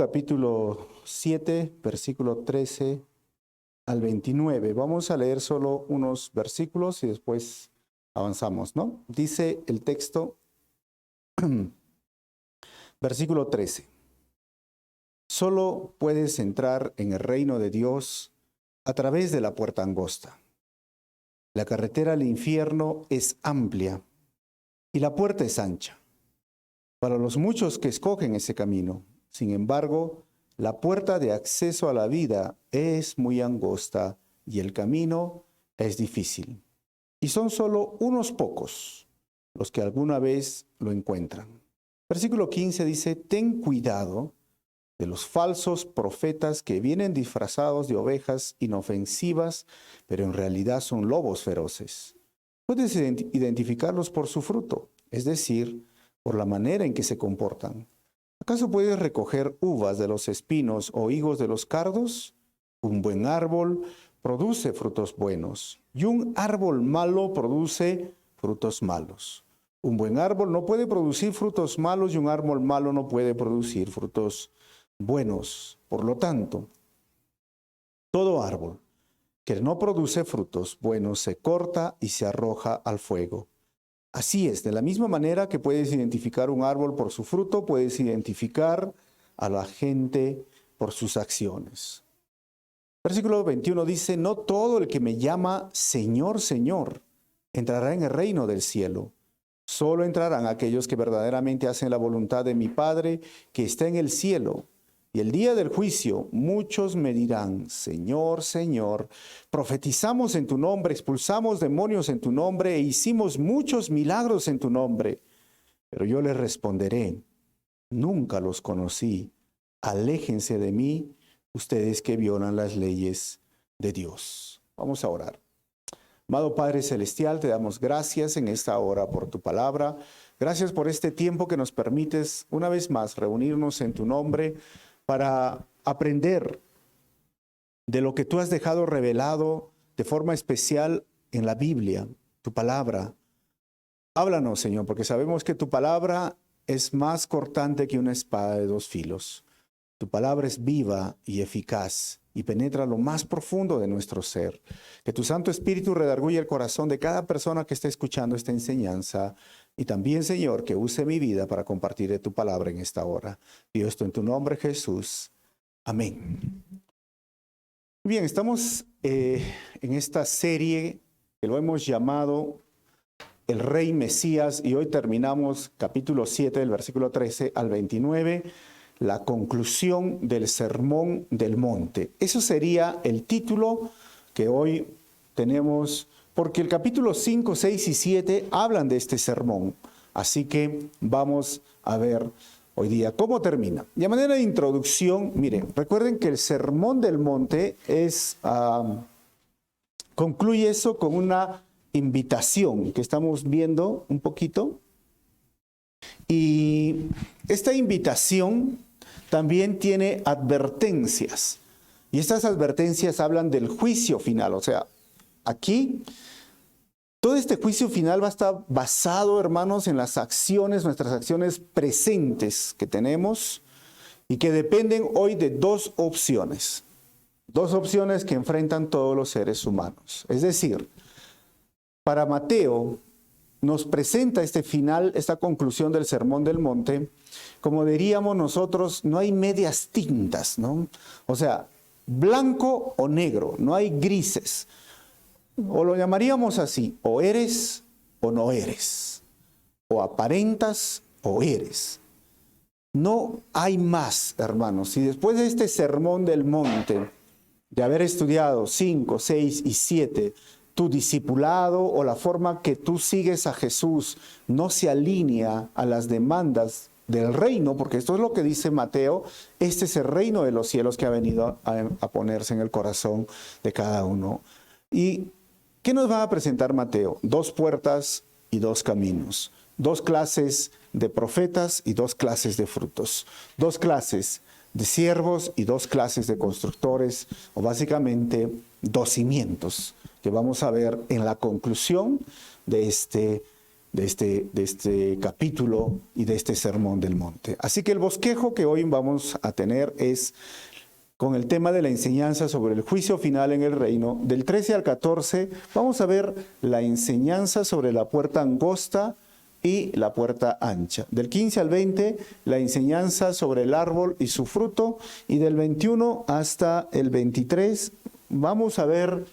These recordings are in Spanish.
capítulo 7, versículo 13 al 29. Vamos a leer solo unos versículos y después avanzamos, ¿no? Dice el texto, versículo 13. Solo puedes entrar en el reino de Dios a través de la puerta angosta. La carretera al infierno es amplia y la puerta es ancha para los muchos que escogen ese camino. Sin embargo, la puerta de acceso a la vida es muy angosta y el camino es difícil. Y son solo unos pocos los que alguna vez lo encuentran. Versículo 15 dice, ten cuidado de los falsos profetas que vienen disfrazados de ovejas inofensivas, pero en realidad son lobos feroces. Puedes identificarlos por su fruto, es decir, por la manera en que se comportan. ¿Acaso puedes recoger uvas de los espinos o higos de los cardos? Un buen árbol produce frutos buenos, y un árbol malo produce frutos malos. Un buen árbol no puede producir frutos malos y un árbol malo no puede producir frutos buenos. Por lo tanto, todo árbol que no produce frutos buenos se corta y se arroja al fuego. Así es, de la misma manera que puedes identificar un árbol por su fruto, puedes identificar a la gente por sus acciones. Versículo 21 dice, no todo el que me llama Señor, Señor, entrará en el reino del cielo. Solo entrarán aquellos que verdaderamente hacen la voluntad de mi Padre que está en el cielo. Y el día del juicio muchos me dirán, Señor, Señor, profetizamos en tu nombre, expulsamos demonios en tu nombre e hicimos muchos milagros en tu nombre. Pero yo les responderé, nunca los conocí, aléjense de mí, ustedes que violan las leyes de Dios. Vamos a orar. Amado Padre Celestial, te damos gracias en esta hora por tu palabra. Gracias por este tiempo que nos permites una vez más reunirnos en tu nombre para aprender de lo que tú has dejado revelado de forma especial en la Biblia, tu palabra. Háblanos, Señor, porque sabemos que tu palabra es más cortante que una espada de dos filos. Tu palabra es viva y eficaz y penetra lo más profundo de nuestro ser. Que tu Santo Espíritu redarguya el corazón de cada persona que esté escuchando esta enseñanza y también, Señor, que use mi vida para compartir de tu palabra en esta hora. Pido esto en tu nombre, Jesús. Amén. Bien, estamos en esta serie que lo hemos llamado El Rey Mesías y hoy terminamos capítulo 7 del versículo 13 al 29. La conclusión del Sermón del Monte. Eso sería el título que hoy tenemos, porque el capítulo 5, 6 y 7 hablan de este sermón. Así que vamos a ver hoy día cómo termina. Y a manera de introducción, miren, recuerden que el Sermón del Monte concluye eso con una invitación que estamos viendo un poquito. Y esta invitación también tiene advertencias. Y estas advertencias hablan del juicio final. O sea, aquí, todo este juicio final va a estar basado, hermanos, en las acciones, nuestras acciones presentes que tenemos y que dependen hoy de dos opciones. Dos opciones que enfrentan todos los seres humanos. Es decir, para Mateo nos presenta este final, esta conclusión del Sermón del Monte. Como diríamos nosotros, no hay medias tintas, ¿no? O sea, blanco o negro, no hay grises. O lo llamaríamos así, o eres o no eres. O aparentas o eres. No hay más, hermanos. Si después de este Sermón del Monte, de haber estudiado 5, 6 y 7, tu discipulado o la forma que tú sigues a Jesús no se alinea a las demandas del reino, porque esto es lo que dice Mateo, este es el reino de los cielos que ha venido a ponerse en el corazón de cada uno. ¿Y qué nos va a presentar Mateo? Dos puertas y dos caminos, dos clases de profetas y dos clases de frutos, dos clases de siervos y dos clases de constructores, o básicamente dos cimientos que vamos a ver en la conclusión de este de este capítulo y de este sermón del monte. Así que el bosquejo que hoy vamos a tener es con el tema de la enseñanza sobre el juicio final en el reino. Del 13 al 14 vamos a ver la enseñanza sobre la puerta angosta y la puerta ancha. Del 15 al 20, la enseñanza sobre el árbol y su fruto. Y del 21 hasta el 23, vamos a ver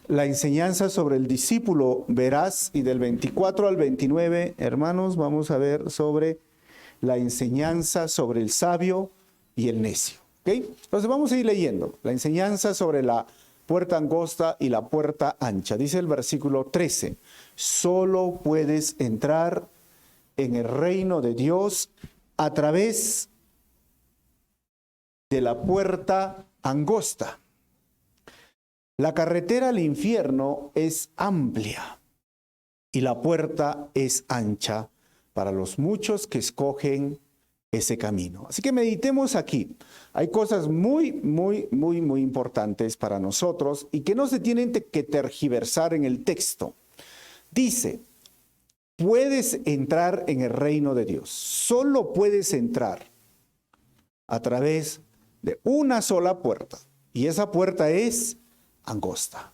la enseñanza sobre el discípulo veraz. Y del 24 al 29, hermanos, vamos a ver sobre la enseñanza sobre el sabio y el necio. ¿Okay? Entonces vamos a ir leyendo la enseñanza sobre la puerta angosta y la puerta ancha. Dice el versículo 13, solo puedes entrar en el reino de Dios a través de la puerta angosta. La carretera al infierno es amplia y la puerta es ancha para los muchos que escogen ese camino. Así que meditemos aquí. Hay cosas muy importantes para nosotros y que no se tienen que tergiversar en el texto. Dice, puedes entrar en el reino de Dios. Solo puedes entrar a través de una sola puerta. Y esa puerta es angosta.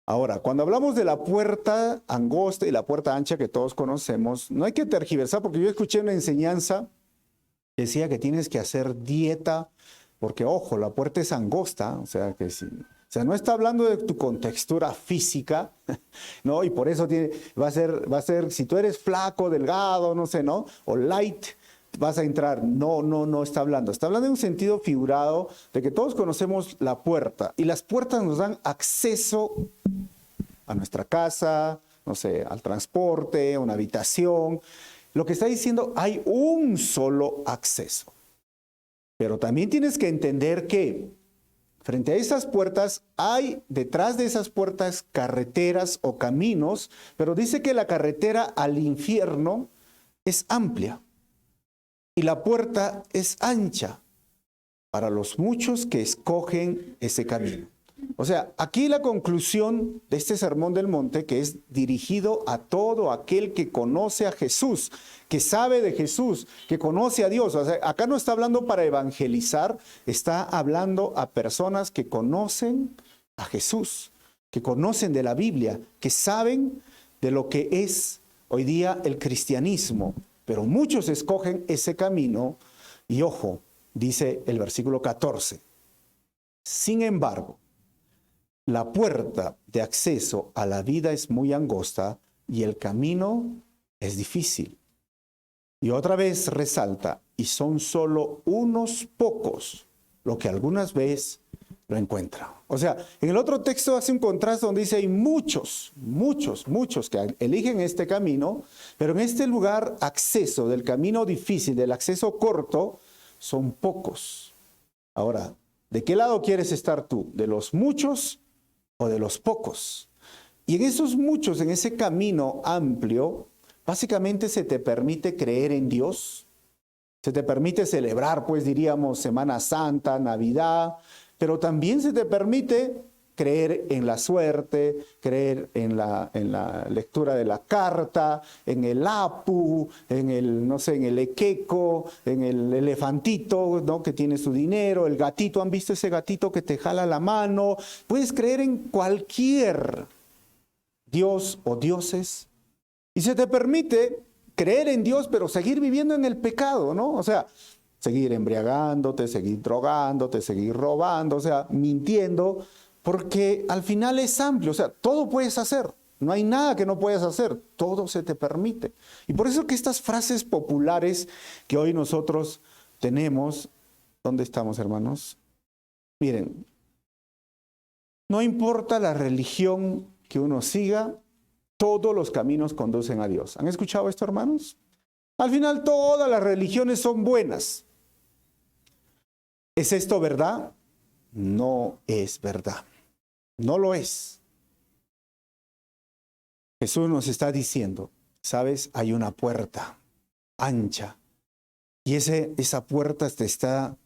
Ahora, cuando hablamos de la puerta angosta y la puerta ancha que todos conocemos, no hay que tergiversar, porque yo escuché una enseñanza decía que tienes que hacer dieta, porque ojo, la puerta es angosta, o sea que sí. O sea, no está hablando de tu contextura física, ¿no? Y por eso va a ser, si tú eres flaco, delgado, no sé, ¿no? O light, vas a entrar. No está hablando. Está hablando en un sentido figurado de que todos conocemos la puerta. Y las puertas nos dan acceso a nuestra casa, no sé, al transporte, a una habitación. Lo que está diciendo, hay un solo acceso. Pero también tienes que entender que frente a esas puertas hay detrás de esas puertas carreteras o caminos, pero dice que la carretera al infierno es amplia y la puerta es ancha para los muchos que escogen ese camino. O sea, aquí la conclusión de este sermón del monte, que es dirigido a todo aquel que conoce a Jesús, que sabe de Jesús, que conoce a Dios. O sea, acá no está hablando para evangelizar, está hablando a personas que conocen a Jesús, que conocen de la Biblia, que saben de lo que es hoy día el cristianismo. Pero muchos escogen ese camino y ojo, dice el versículo 14, sin embargo, la puerta de acceso a la vida es muy angosta y el camino es difícil. Y otra vez resalta, y son solo unos pocos los que algunas veces lo encuentran. O sea, en el otro texto hace un contraste donde dice hay muchos que eligen este camino, pero en este lugar acceso del camino difícil, del acceso corto, son pocos. Ahora, ¿de qué lado quieres estar tú? ¿De los muchos o de los pocos? Y en esos muchos, en ese camino amplio, básicamente se te permite creer en Dios, se te permite celebrar, pues diríamos, Semana Santa, Navidad, pero también se te permite creer en la suerte, creer en la lectura de la carta, en el apu, en el, no sé, en el equeco, en el elefantito, ¿no? Que tiene su dinero, el gatito. ¿Han visto ese gatito que te jala la mano? Puedes creer en cualquier dios o dioses y se te permite creer en Dios, pero seguir viviendo en el pecado, ¿no? O sea, seguir embriagándote, seguir drogándote, seguir robando, o sea, mintiendo, porque al final es amplio, o sea, todo puedes hacer, no hay nada que no puedas hacer, todo se te permite. Y por eso que estas frases populares que hoy nosotros tenemos, ¿dónde estamos, hermanos? Miren, no importa la religión que uno siga, todos los caminos conducen a Dios. ¿Han escuchado esto, hermanos? Al final todas las religiones son buenas. ¿Es esto verdad? No es verdad. No lo es. Jesús nos está diciendo, ¿sabes? Hay una puerta ancha y esa puerta te está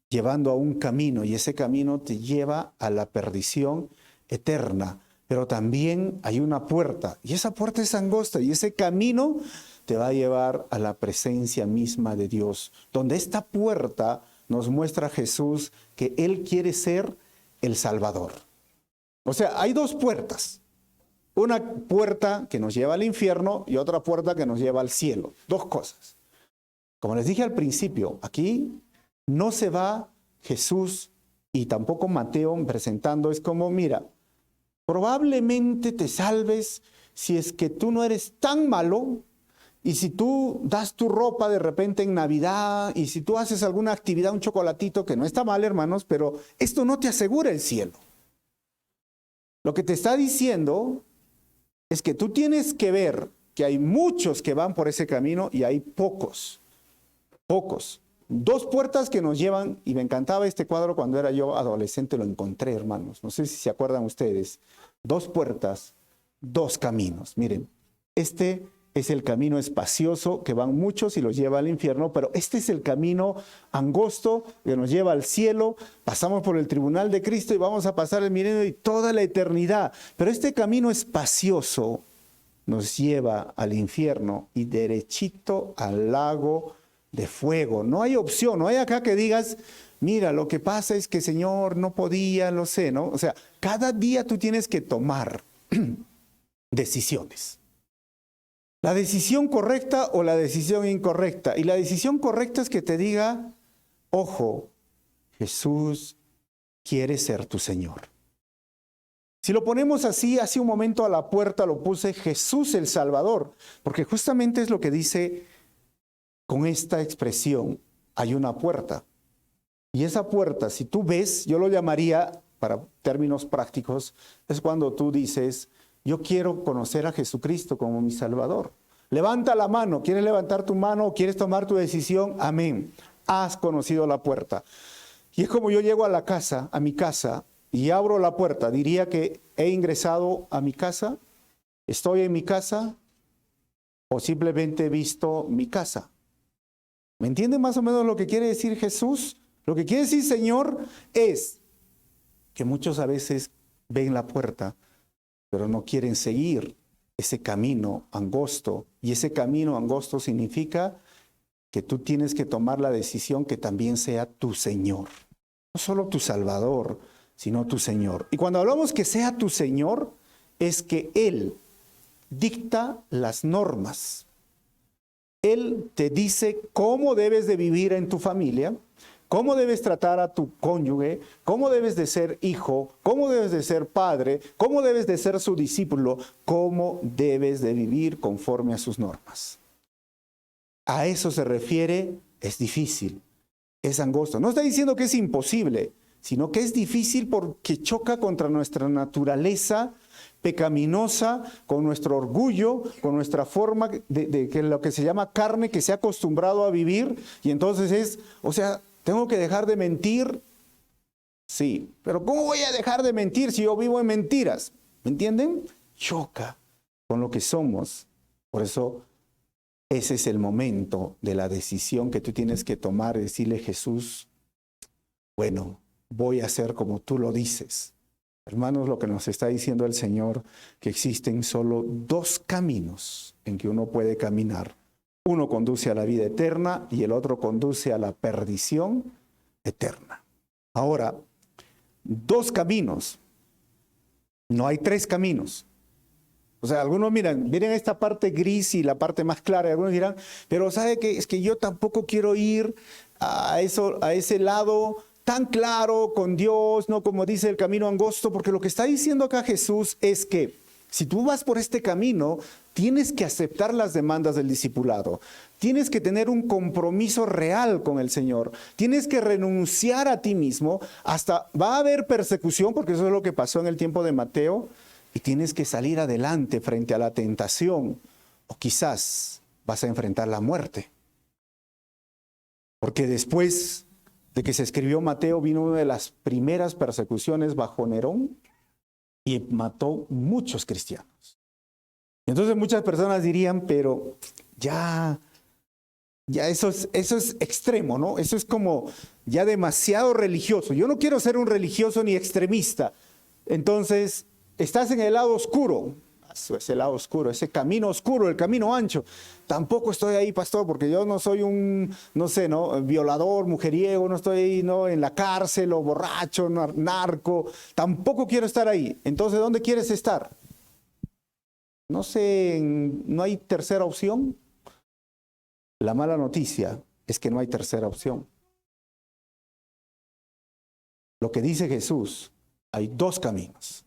llevando a un camino y ese camino te lleva a la perdición eterna. pero también hay una puerta, y esa puerta es angosta, y ese camino te va a llevar a la presencia misma de Dios, donde esta puerta nos muestra a Jesús que Él quiere ser el Salvador. O sea, hay dos puertas. Una puerta que nos lleva al infierno y otra puerta que nos lleva al cielo. Dos cosas. Como les dije al principio, aquí no se va Jesús y tampoco Mateo presentando, es como, mira, probablemente te salves si es que tú no eres tan malo y si tú das tu ropa de repente en Navidad y si tú haces alguna actividad, un chocolatito, que no está mal, hermanos, pero esto no te asegura el cielo. Lo que te está diciendo es que tú tienes que ver que hay muchos que van por ese camino y hay pocos. Dos puertas que nos llevan, y me encantaba este cuadro cuando era yo adolescente, lo encontré, hermanos. No sé si se acuerdan ustedes. Dos puertas, dos caminos. Miren, este es el camino espacioso que van muchos y los lleva al infierno, pero este es el camino angosto que nos lleva al cielo. Pasamos por el tribunal de Cristo y vamos a pasar el milenio y toda la eternidad. Pero este camino espacioso nos lleva al infierno y derechito al lago de fuego. No hay opción, no hay acá que digas, mira, lo que pasa es que Señor no podía, lo sé, ¿no? O sea, cada día tú tienes que tomar decisiones. La decisión correcta o la decisión incorrecta. Y la decisión correcta es que te diga, ojo, Jesús quiere ser tu Señor. Si lo ponemos así, hace un momento a la puerta lo puse Jesús el Salvador, porque justamente es lo que dice con esta expresión, hay una puerta. Y esa puerta, si tú ves, yo lo llamaría, para términos prácticos, es cuando tú dices, yo quiero conocer a Jesucristo como mi Salvador. Levanta la mano. ¿Quieres levantar tu mano? ¿Quieres tomar tu decisión? Amén. Has conocido la puerta. Y es como yo llego a la casa, a mi casa, y abro la puerta. Diría que he ingresado a mi casa, estoy en mi casa, o simplemente he visto mi casa. ¿Me entienden más o menos lo que quiere decir Jesús? Lo que quiere decir Señor es que muchos a veces ven la puerta, pero no quieren seguir ese camino angosto. Y ese camino angosto significa que tú tienes que tomar la decisión que también sea tu Señor. No solo tu Salvador, sino tu Señor. Y cuando hablamos que sea tu Señor, es que Él dicta las normas. Él te dice cómo debes de vivir en tu familia, cómo debes tratar a tu cónyuge, cómo debes de ser hijo, cómo debes de ser padre, cómo debes de ser su discípulo, cómo debes de vivir conforme a sus normas. A eso se refiere, es difícil, es angosto. No está diciendo que es imposible, sino que es difícil porque choca contra nuestra naturaleza pecaminosa, con nuestro orgullo, con nuestra forma de que lo que se llama carne que se ha acostumbrado a vivir. Y entonces es, o sea, ¿tengo que dejar de mentir? Sí, pero ¿cómo voy a dejar de mentir si yo vivo en mentiras? ¿Me entienden? Choca con lo que somos. Por eso ese es el momento de la decisión que tú tienes que tomar, decirle Jesús, bueno, voy a hacer como tú lo dices. Hermanos, lo que nos está diciendo el Señor, que existen solo dos caminos en que uno puede caminar. Uno conduce a la vida eterna y el otro conduce a la perdición eterna. Ahora, dos caminos. No hay tres caminos. O sea, algunos miren esta parte gris y la parte más clara. Y algunos dirán, pero ¿sabe qué? Es que yo tampoco quiero ir a ese lado tan claro con Dios, no como dice el camino angosto, porque lo que está diciendo acá Jesús es que si tú vas por este camino, tienes que aceptar las demandas del discipulado, tienes que tener un compromiso real con el Señor, tienes que renunciar a ti mismo, hasta va a haber persecución, porque eso es lo que pasó en el tiempo de Mateo, y tienes que salir adelante frente a la tentación, o quizás vas a enfrentar la muerte, porque después de que se escribió Mateo, vino una de las primeras persecuciones bajo Nerón y mató muchos cristianos. Entonces muchas personas dirían, pero ya eso es extremo, ¿no? Eso es como ya demasiado religioso. Yo no quiero ser un religioso ni extremista. Entonces, estás en el lado oscuro. Ese lado oscuro, ese camino oscuro, el camino ancho. Tampoco estoy ahí, pastor, porque yo no soy un, no sé, ¿no? Violador, mujeriego, no estoy ahí, ¿no? En la cárcel o borracho, narco. Tampoco quiero estar ahí. Entonces, ¿dónde quieres estar? No sé, ¿no hay tercera opción? La mala noticia es que no hay tercera opción. Lo que dice Jesús, hay dos caminos.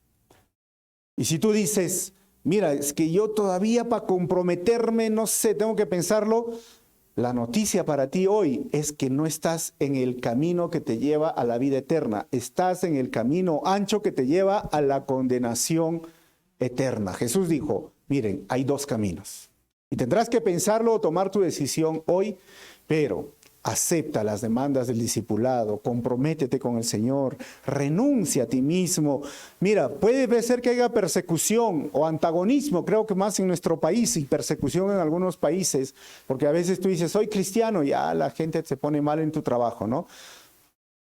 Y si tú dices, mira, es que yo todavía para comprometerme, no sé, tengo que pensarlo. La noticia para ti hoy es que no estás en el camino que te lleva a la vida eterna. Estás en el camino ancho que te lleva a la condenación eterna. Jesús dijo, miren, hay dos caminos. Y tendrás que pensarlo o tomar tu decisión hoy, pero acepta las demandas del discipulado, comprométete con el Señor, renuncia a ti mismo. Mira, puede ser que haya persecución o antagonismo, creo que más en nuestro país y persecución en algunos países, porque a veces tú dices, soy cristiano, y ya la gente se pone mal en tu trabajo, ¿no?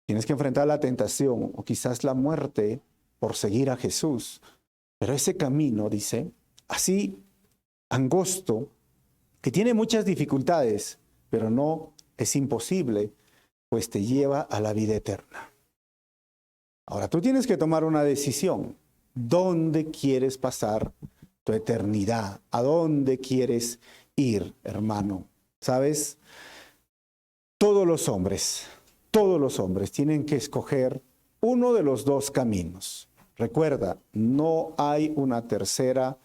Tienes que enfrentar la tentación o quizás la muerte por seguir a Jesús. Pero ese camino, dice, así angosto, que tiene muchas dificultades, pero no es imposible, pues te lleva a la vida eterna. Ahora tú tienes que tomar una decisión. ¿Dónde quieres pasar tu eternidad? ¿A dónde quieres ir, hermano? ¿Sabes? Todos los hombres tienen que escoger uno de los dos caminos. Recuerda, no hay una tercera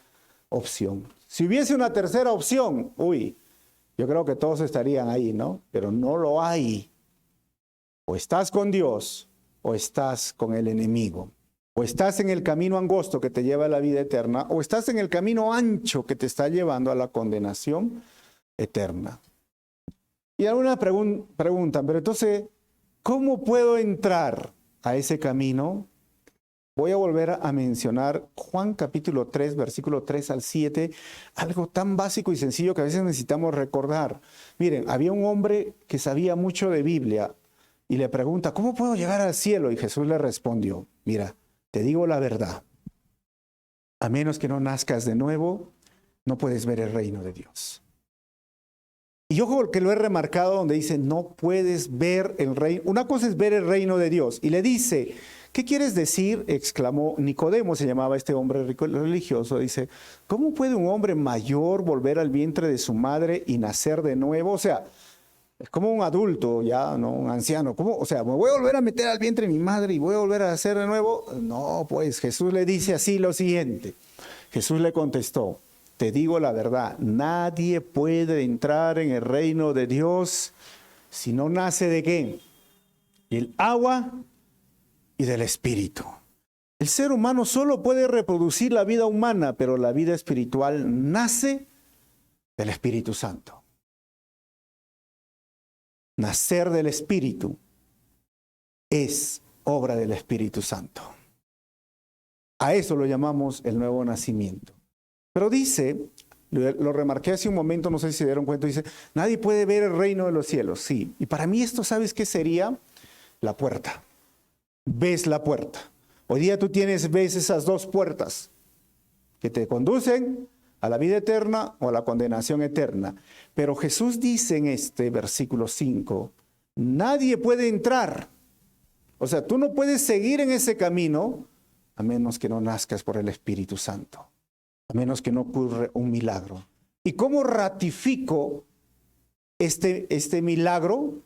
opción. Si hubiese una tercera opción, yo creo que todos estarían ahí, ¿no? Pero no lo hay. O estás con Dios o estás con el enemigo. O estás en el camino angosto que te lleva a la vida eterna, o estás en el camino ancho que te está llevando a la condenación eterna. Y alguna preguntan, pero entonces, ¿cómo puedo entrar a ese camino? Voy a volver a mencionar Juan capítulo 3, versículo 3 al 7, algo tan básico y sencillo que a veces necesitamos recordar. Miren, había un hombre que sabía mucho de Biblia y le pregunta, ¿cómo puedo llegar al cielo? Y Jesús le respondió, mira, te digo la verdad, a menos que no nazcas de nuevo, no puedes ver el reino de Dios. Y yo que lo he remarcado donde dice, no puedes ver el reino. Una cosa es ver el reino de Dios. Y le dice, ¿qué quieres decir? Exclamó Nicodemo, se llamaba este hombre religioso. Dice, ¿cómo puede un hombre mayor volver al vientre de su madre y nacer de nuevo? O sea, es como un adulto ya, ¿no? Un anciano. ¿Cómo? O sea, ¿me voy a volver a meter al vientre de mi madre y voy a volver a nacer de nuevo? No, pues Jesús le dice así lo siguiente. Jesús le contestó, te digo la verdad, nadie puede entrar en el reino de Dios si no nace ¿de qué? El agua y del Espíritu. El ser humano solo puede reproducir la vida humana, pero la vida espiritual nace del Espíritu Santo. Nacer del Espíritu es obra del Espíritu Santo. A eso lo llamamos el nuevo nacimiento. Pero dice, lo remarqué hace un momento, no sé si se dieron cuenta, dice, nadie puede ver el reino de los cielos. Sí, y para mí esto, ¿sabes qué sería? La puerta. Ves la puerta. Hoy día tú ves esas dos puertas que te conducen a la vida eterna o a la condenación eterna. Pero Jesús dice en este versículo 5, nadie puede entrar. O sea, tú no puedes seguir en ese camino a menos que no nazcas por el Espíritu Santo. A menos que no ocurra un milagro. ¿Y cómo ratifico este milagro?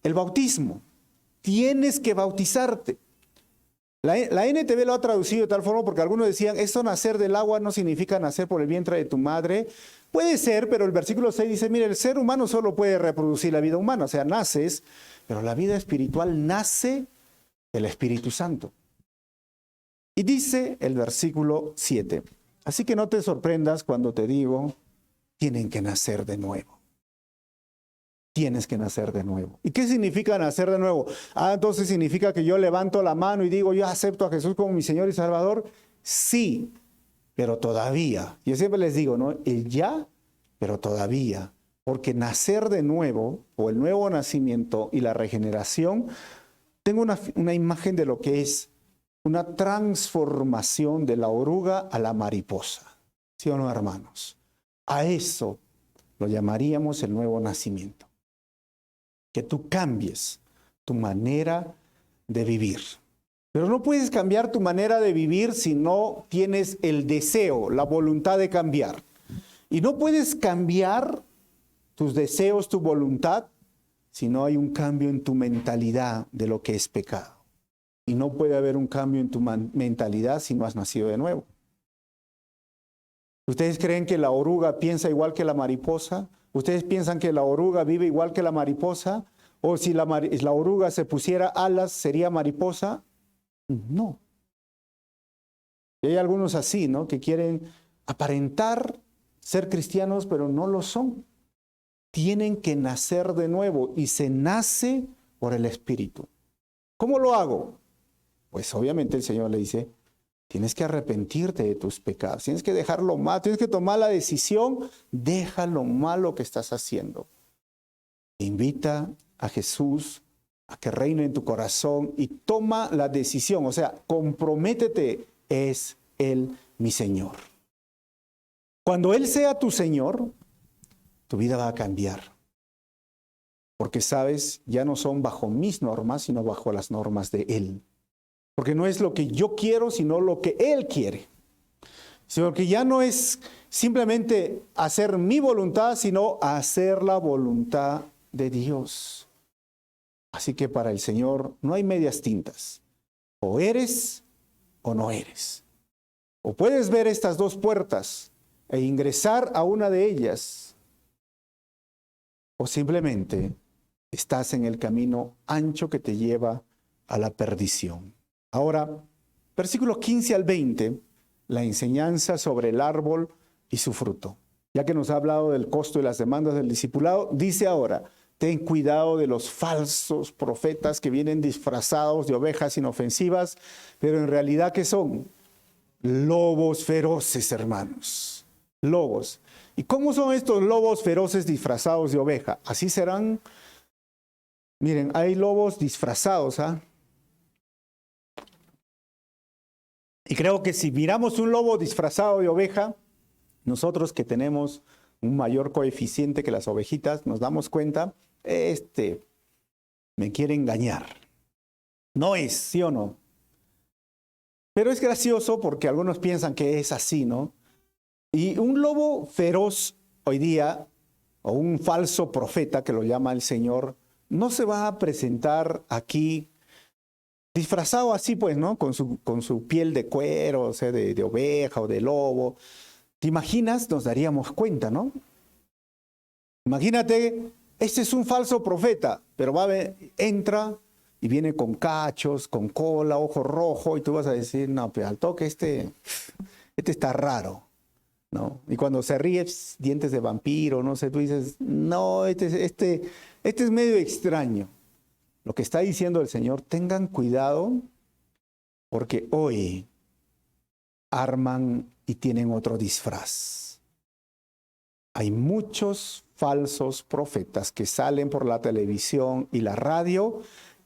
El bautismo. Tienes que bautizarte. La NTV lo ha traducido de tal forma porque algunos decían, esto nacer del agua no significa nacer por el vientre de tu madre. Puede ser, pero el versículo 6 dice, mire, el ser humano solo puede reproducir la vida humana, o sea, naces, pero la vida espiritual nace del Espíritu Santo. Y dice el versículo 7, así que no te sorprendas cuando te digo, tienen que nacer de nuevo. Tienes que nacer de nuevo. ¿Y qué significa nacer de nuevo? Entonces significa que yo levanto la mano y digo, yo acepto a Jesús como mi Señor y Salvador. Sí, pero todavía. Yo siempre les digo, ¿no? El ya, pero todavía. Porque nacer de nuevo, o el nuevo nacimiento y la regeneración, tengo una imagen de lo que es una transformación de la oruga a la mariposa. ¿Sí o no, hermanos? A eso lo llamaríamos el nuevo nacimiento. Que tú cambies tu manera de vivir. Pero no puedes cambiar tu manera de vivir si no tienes el deseo, la voluntad de cambiar. Y no puedes cambiar tus deseos, tu voluntad, si no hay un cambio en tu mentalidad de lo que es pecado. Y no puede haber un cambio en tu mentalidad si no has nacido de nuevo. ¿Ustedes creen que la oruga piensa igual que la mariposa? ¿Ustedes piensan que la oruga vive igual que la mariposa? ¿O si la oruga se pusiera alas, sería mariposa? No. Y hay algunos así, ¿no? Que quieren aparentar ser cristianos, pero no lo son. Tienen que nacer de nuevo y se nace por el Espíritu. ¿Cómo lo hago? Pues obviamente el Señor le dice, tienes que arrepentirte de tus pecados, tienes que dejarlo mal, tienes que tomar la decisión, deja lo malo que estás haciendo. Invita a Jesús a que reine en tu corazón y toma la decisión, o sea, comprométete, es Él mi Señor. Cuando Él sea tu Señor, tu vida va a cambiar. Porque sabes, ya no son bajo mis normas, sino bajo las normas de Él. Porque no es lo que yo quiero, sino lo que Él quiere. Sino que ya no es simplemente hacer mi voluntad, sino hacer la voluntad de Dios. Así que para el Señor no hay medias tintas. O eres o no eres. O puedes ver estas dos puertas e ingresar a una de ellas. O simplemente estás en el camino ancho que te lleva a la perdición. Ahora, versículos 15 al 20, la enseñanza sobre el árbol y su fruto. Ya que nos ha hablado del costo y las demandas del discipulado, dice ahora, ten cuidado de los falsos profetas que vienen disfrazados de ovejas inofensivas, pero en realidad, ¿qué son? Lobos feroces, hermanos. Lobos. ¿Y cómo son estos lobos feroces disfrazados de oveja? Así serán. Miren, hay lobos disfrazados, ¿ah? Y creo que si miramos un lobo disfrazado de oveja, nosotros que tenemos un mayor coeficiente que las ovejitas, nos damos cuenta, me quiere engañar. No es, ¿sí o no? Pero es gracioso porque algunos piensan que es así, ¿no? Y un lobo feroz hoy día, o un falso profeta que lo llama el Señor, no se va a presentar aquí disfrazado así, pues, ¿no? Con su piel de cuero, o sea, de oveja o de lobo. ¿Te imaginas? Nos daríamos cuenta, ¿no? Imagínate, este es un falso profeta, pero entra y viene con cachos, con cola, ojo rojo, y tú vas a decir, no, pero al toque este está raro, ¿no? Y cuando se ríe, dientes de vampiro, no sé, tú dices, no, este es medio extraño. Lo que está diciendo el Señor, tengan cuidado, porque hoy arman y tienen otro disfraz. Hay muchos falsos profetas que salen por la televisión y la radio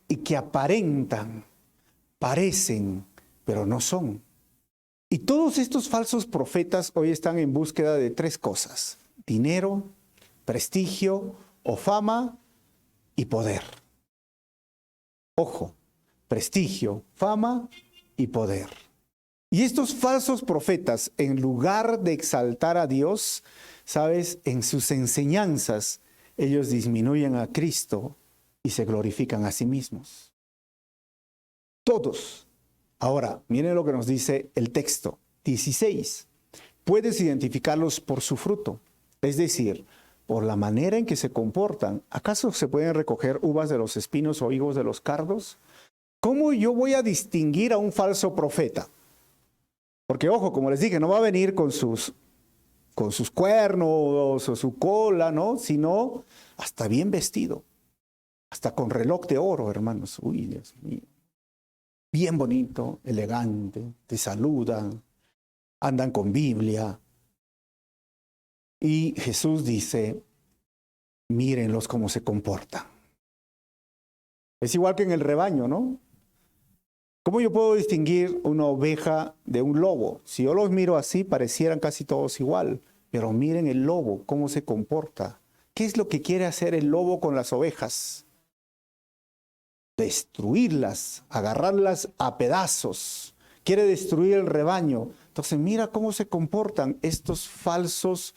y que aparentan, parecen, pero no son. Y todos estos falsos profetas hoy están en búsqueda de tres cosas: dinero, prestigio o fama y poder. Ojo, prestigio, fama y poder. Y estos falsos profetas, en lugar de exaltar a Dios, ¿sabes? En sus enseñanzas, ellos disminuyen a Cristo y se glorifican a sí mismos. Todos. Ahora, miren lo que nos dice el texto 16. Puedes identificarlos por su fruto, es decir, por la manera en que se comportan. ¿Acaso se pueden recoger uvas de los espinos o higos de los cardos? ¿Cómo yo voy a distinguir a un falso profeta? Porque, ojo, como les dije, no va a venir con sus cuernos o su cola, ¿no? Sino hasta bien vestido, hasta con reloj de oro, hermanos. Uy, Dios mío. Bien bonito, elegante, te saludan, andan con Biblia. Y Jesús dice, mírenlos cómo se comportan. Es igual que en el rebaño, ¿no? ¿Cómo yo puedo distinguir una oveja de un lobo? Si yo los miro así, parecieran casi todos igual. Pero miren el lobo, cómo se comporta. ¿Qué es lo que quiere hacer el lobo con las ovejas? Destruirlas, agarrarlas a pedazos. Quiere destruir el rebaño. Entonces mira cómo se comportan estos falsos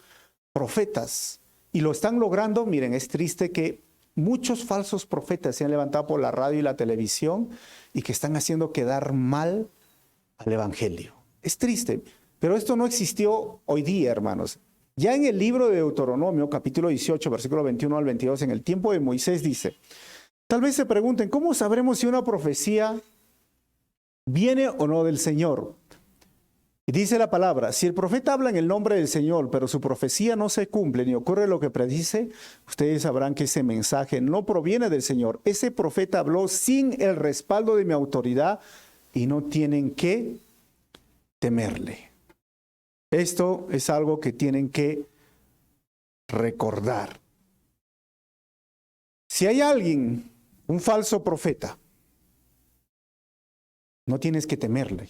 profetas. Y lo están logrando. Miren, es triste que muchos falsos profetas se han levantado por la radio y la televisión y que están haciendo quedar mal al evangelio. Es triste, pero esto no existió hoy día, hermanos. Ya en el libro de Deuteronomio, capítulo 18, versículo 21 al 22, en el tiempo de Moisés dice, tal vez se pregunten, ¿cómo sabremos si una profecía viene o no del Señor? Y dice la palabra, si el profeta habla en el nombre del Señor, pero su profecía no se cumple ni ocurre lo que predice, ustedes sabrán que ese mensaje no proviene del Señor. Ese profeta habló sin el respaldo de mi autoridad y no tienen que temerle. Esto es algo que tienen que recordar. Si hay alguien, un falso profeta, no tienes que temerle.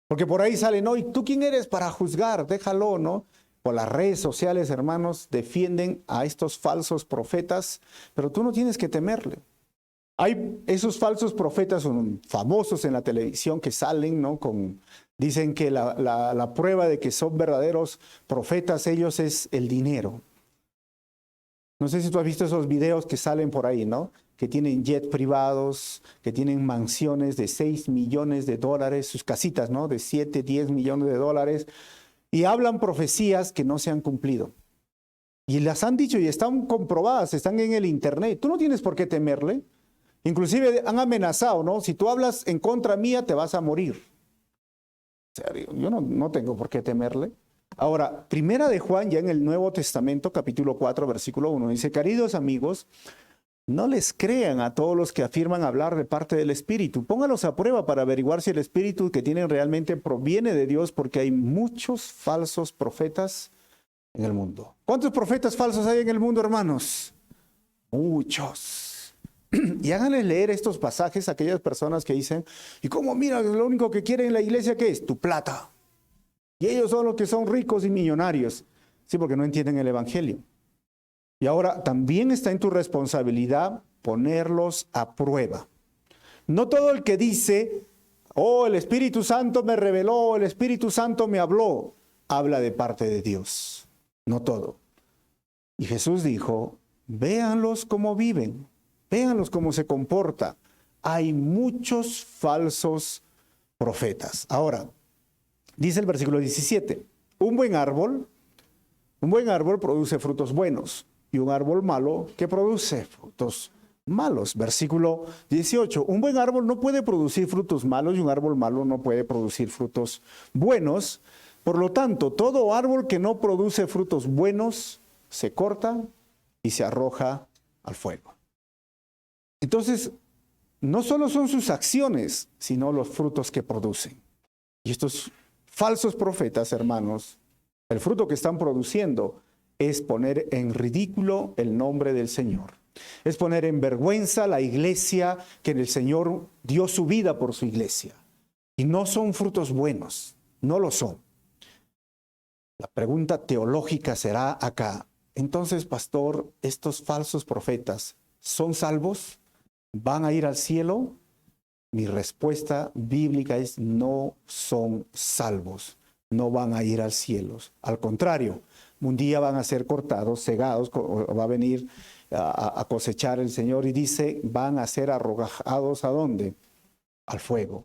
Porque por ahí sale, no, ¿y tú quién eres para juzgar? Déjalo, ¿no? Por las redes sociales, hermanos, defienden a estos falsos profetas, pero tú no tienes que temerle. Hay esos falsos profetas son famosos en la televisión que salen, ¿no? Dicen que la prueba de que son verdaderos profetas ellos es el dinero. No sé si tú has visto esos videos que salen por ahí, ¿no? Que tienen jets privados, que tienen mansiones de 6 millones de dólares, sus casitas, ¿no? De 7, 10 millones de dólares, y hablan profecías que no se han cumplido. Y las han dicho y están comprobadas, están en el internet. Tú no tienes por qué temerle. Inclusive han amenazado, ¿no? Si tú hablas en contra mía, te vas a morir. O sea, yo no tengo por qué temerle. Ahora, Primera de Juan, ya en el Nuevo Testamento, capítulo 4, versículo 1, dice, queridos amigos, no les crean a todos los que afirman hablar de parte del Espíritu. Póngalos a prueba para averiguar si el Espíritu que tienen realmente proviene de Dios, porque hay muchos falsos profetas en el mundo. ¿Cuántos profetas falsos hay en el mundo, hermanos? Muchos. Y háganles leer estos pasajes a aquellas personas que dicen, ¿y cómo? Mira, lo único que quieren en la iglesia, ¿qué es? Tu plata. Y ellos son los que son ricos y millonarios. Sí, porque no entienden el Evangelio. Y ahora también está en tu responsabilidad ponerlos a prueba. No todo el que dice, oh, el Espíritu Santo me reveló, el Espíritu Santo me habló, habla de parte de Dios. No todo. Y Jesús dijo, véanlos cómo viven, véanlos cómo se comporta. Hay muchos falsos profetas. Ahora, dice el versículo 17, un buen árbol produce frutos buenos. Y un árbol malo que produce frutos malos. Versículo 18. Un buen árbol no puede producir frutos malos y un árbol malo no puede producir frutos buenos. Por lo tanto, todo árbol que no produce frutos buenos se corta y se arroja al fuego. Entonces, no solo son sus acciones, sino los frutos que producen. Y estos falsos profetas, hermanos, el fruto que están produciendo es poner en ridículo el nombre del Señor. Es poner en vergüenza la iglesia que el Señor dio su vida por su iglesia. Y no son frutos buenos, no lo son. La pregunta teológica será acá. Entonces, pastor, ¿estos falsos profetas son salvos? ¿Van a ir al cielo? Mi respuesta bíblica es no son salvos, no van a ir al cielo. Al contrario, un día van a ser cortados, cegados, va a venir a cosechar el Señor y dice, van a ser arrojados ¿a dónde? Al fuego.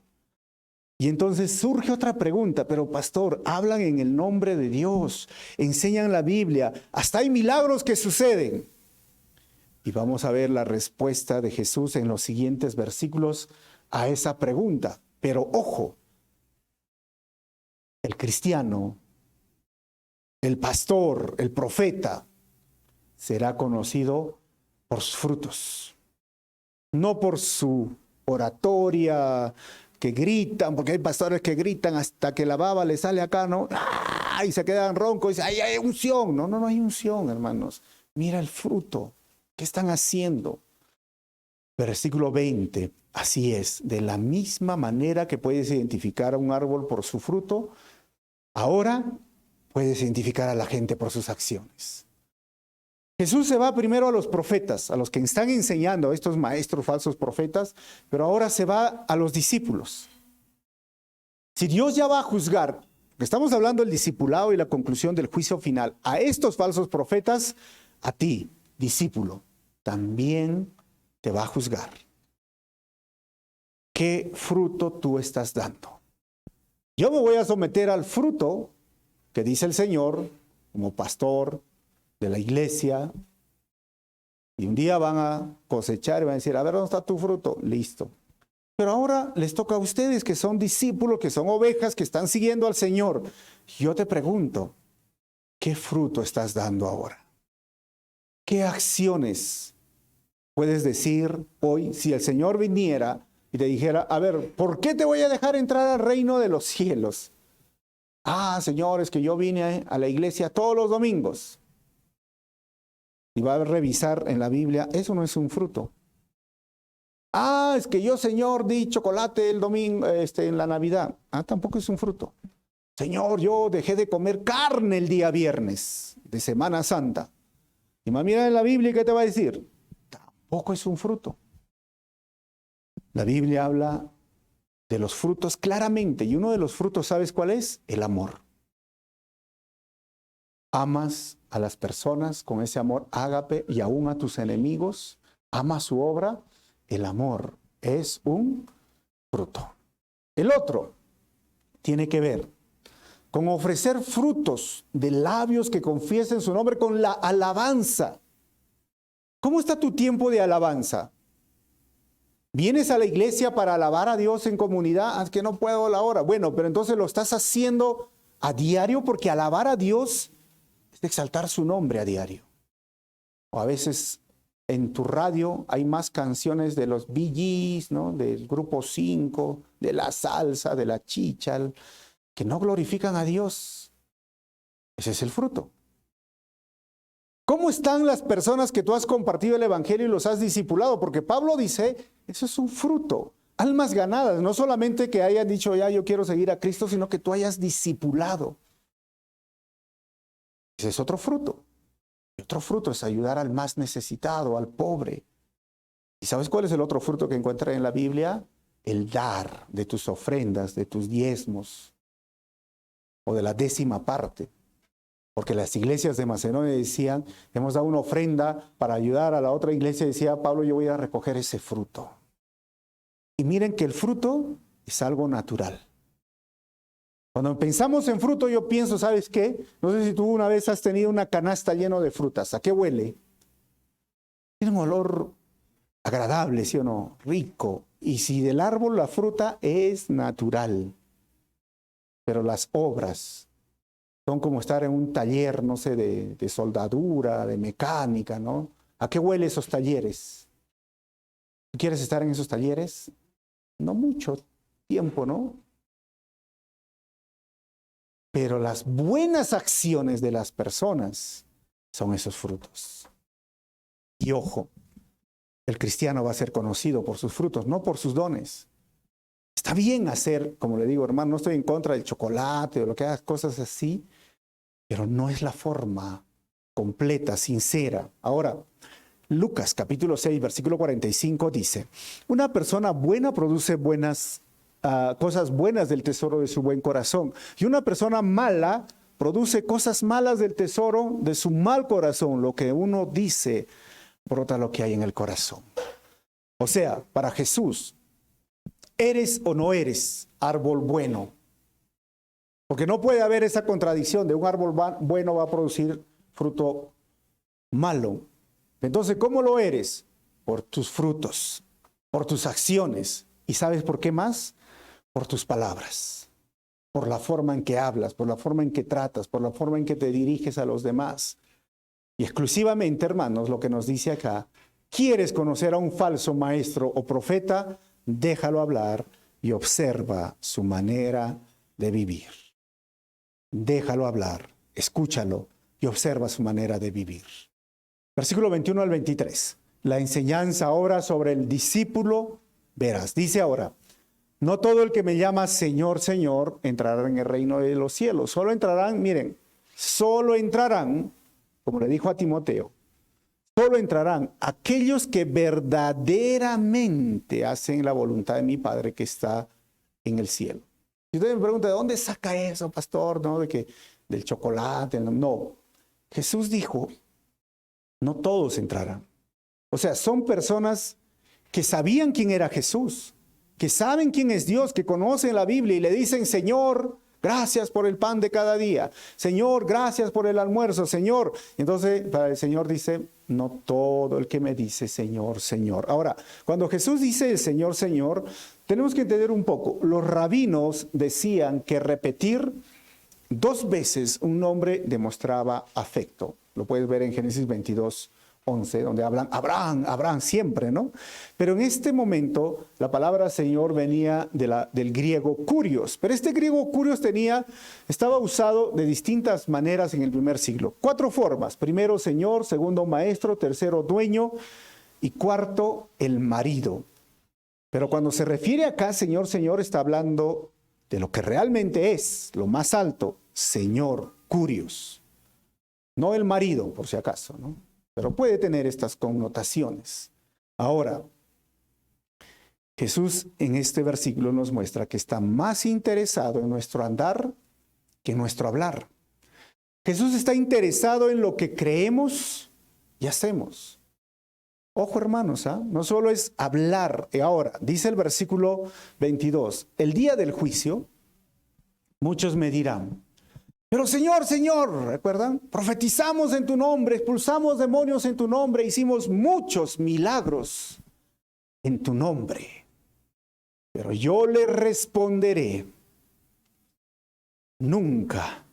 Y entonces surge otra pregunta, pero pastor, hablan en el nombre de Dios, enseñan la Biblia, hasta hay milagros que suceden. Y vamos a ver la respuesta de Jesús en los siguientes versículos a esa pregunta. Pero ojo, el cristiano, el pastor, el profeta, será conocido por sus frutos, no por su oratoria, que gritan, porque hay pastores que gritan hasta que la baba le sale acá, ¿no? ¡Ah! Y se quedan roncos y dicen, ¡ay, hay unción! No hay unción, hermanos. Mira el fruto. ¿Qué están haciendo? Versículo 20, así es, de la misma manera que puedes identificar a un árbol por su fruto, ahora puedes identificar a la gente por sus acciones. Jesús se va primero a los profetas, a los que están enseñando, a estos maestros falsos profetas, pero ahora se va a los discípulos. Si Dios ya va a juzgar, estamos hablando del discipulado y la conclusión del juicio final, a estos falsos profetas, a ti, discípulo, también te va a juzgar. ¿Qué fruto tú estás dando? Yo me voy a someter al fruto que dice el Señor como pastor de la iglesia, y un día van a cosechar y van a decir, a ver, ¿dónde está tu fruto? Listo. Pero ahora les toca a ustedes que son discípulos, que son ovejas, que están siguiendo al Señor. Yo te pregunto, ¿qué fruto estás dando ahora? ¿Qué acciones puedes decir hoy si el Señor viniera y te dijera, a ver, ¿por qué te voy a dejar entrar al reino de los cielos? Ah, Señor, es que yo vine a la iglesia todos los domingos. Y va a revisar en la Biblia, eso no es un fruto. Ah, es que yo, Señor, di chocolate el domingo, en la Navidad. Ah, tampoco es un fruto. Señor, yo dejé de comer carne el día viernes de Semana Santa. Y más mira en la Biblia, ¿qué te va a decir? Tampoco es un fruto. La Biblia habla de los frutos claramente, y uno de los frutos, ¿sabes cuál es? El amor. Amas a las personas con ese amor ágape y aún a tus enemigos, amas su obra. El amor es un fruto. El otro tiene que ver con ofrecer frutos de labios que confiesen su nombre con la alabanza. ¿Cómo está tu tiempo de alabanza? ¿Vienes a la iglesia para alabar a Dios en comunidad? Ah, es que no puedo a la hora. Bueno, pero entonces lo estás haciendo a diario, porque alabar a Dios es exaltar su nombre a diario. O a veces en tu radio hay más canciones de los Bee Gees, ¿no? Del Grupo 5, de la salsa, de la chicha, que no glorifican a Dios. Ese es el fruto. ¿Cómo están las personas que tú has compartido el evangelio y los has discipulado? Porque Pablo dice, eso es un fruto. Almas ganadas, no solamente que hayan dicho, ya yo quiero seguir a Cristo, sino que tú hayas discipulado. Ese es otro fruto. Y otro fruto es ayudar al más necesitado, al pobre. ¿Y sabes cuál es el otro fruto que encuentras en la Biblia? El dar de tus ofrendas, de tus diezmos, o de la 10ª parte. Porque las iglesias de Macedonia decían, hemos dado una ofrenda para ayudar a la otra iglesia. Decía Pablo, yo voy a recoger ese fruto. Y miren que el fruto es algo natural. Cuando pensamos en fruto, yo pienso, ¿sabes qué? No sé si tú una vez has tenido una canasta llena de frutas. ¿A qué huele? Tiene un olor agradable, ¿sí o no? Rico. Y si del árbol la fruta es natural. Pero las obras son como estar en un taller, no sé, de soldadura, de mecánica, ¿no? ¿A qué huele esos talleres? ¿Quieres estar en esos talleres? No mucho tiempo, ¿no? Pero las buenas acciones de las personas son esos frutos. Y ojo, el cristiano va a ser conocido por sus frutos, no por sus dones. Está bien hacer, como le digo, hermano, no estoy en contra del chocolate o lo que hagas, cosas así, pero no es la forma completa, sincera. Ahora, Lucas capítulo 6, versículo 45 dice, una persona buena produce cosas buenas del tesoro de su buen corazón, y una persona mala produce cosas malas del tesoro de su mal corazón. Lo que uno dice brota lo que hay en el corazón. O sea, para Jesús, ¿eres o no eres árbol bueno? Porque no puede haber esa contradicción de un árbol bueno va a producir fruto malo. Entonces, ¿cómo lo eres? Por tus frutos, por tus acciones. ¿Y sabes por qué más? Por tus palabras, por la forma en que hablas, por la forma en que tratas, por la forma en que te diriges a los demás. Y exclusivamente, hermanos, lo que nos dice acá, ¿quieres conocer a un falso maestro o profeta? Déjalo hablar y observa su manera de vivir. Déjalo hablar, escúchalo y observa su manera de vivir. Versículo 21 al 23. la enseñanza ahora sobre el discípulo veraz. Dice ahora, no todo el que me llama Señor, Señor, entrará en el reino de los cielos. Solo entrarán, miren, solo entrarán, como le dijo a Timoteo, solo entrarán aquellos que verdaderamente hacen la voluntad de mi Padre que está en el cielo. Si usted me pregunta, ¿de dónde saca eso, pastor? ¿No? Del chocolate. No. Jesús dijo, no todos entrarán. O sea, son personas que sabían quién era Jesús, que saben quién es Dios, que conocen la Biblia y le dicen, Señor, gracias por el pan de cada día. Señor, gracias por el almuerzo, Señor. Entonces, para el Señor dice, no todo el que me dice Señor, Señor. Ahora, cuando Jesús dice el Señor, Señor, tenemos que entender un poco. Los rabinos decían que repetir 2 veces un nombre demostraba afecto. Lo puedes ver en Génesis 22:11, donde hablan Abraham, Abraham siempre, ¿no? Pero en este momento la palabra Señor venía del griego kurios, pero este griego kurios estaba usado de distintas maneras en el primer siglo. 4 formas: primero Señor, segundo maestro, tercero dueño y cuarto el marido. Pero cuando se refiere acá Señor, Señor, está hablando de lo que realmente es, lo más alto, Señor, kurios. No el marido, por si acaso, ¿no? Pero puede tener estas connotaciones. Ahora, Jesús en este versículo nos muestra que está más interesado en nuestro andar que en nuestro hablar. Jesús está interesado en lo que creemos y hacemos. Ojo, hermanos, no solo es hablar. Ahora, dice el versículo 22, el día del juicio, muchos me dirán, pero Señor, Señor, ¿recuerdan? Profetizamos en tu nombre, expulsamos demonios en tu nombre, hicimos muchos milagros en tu nombre. Pero yo le responderé, nunca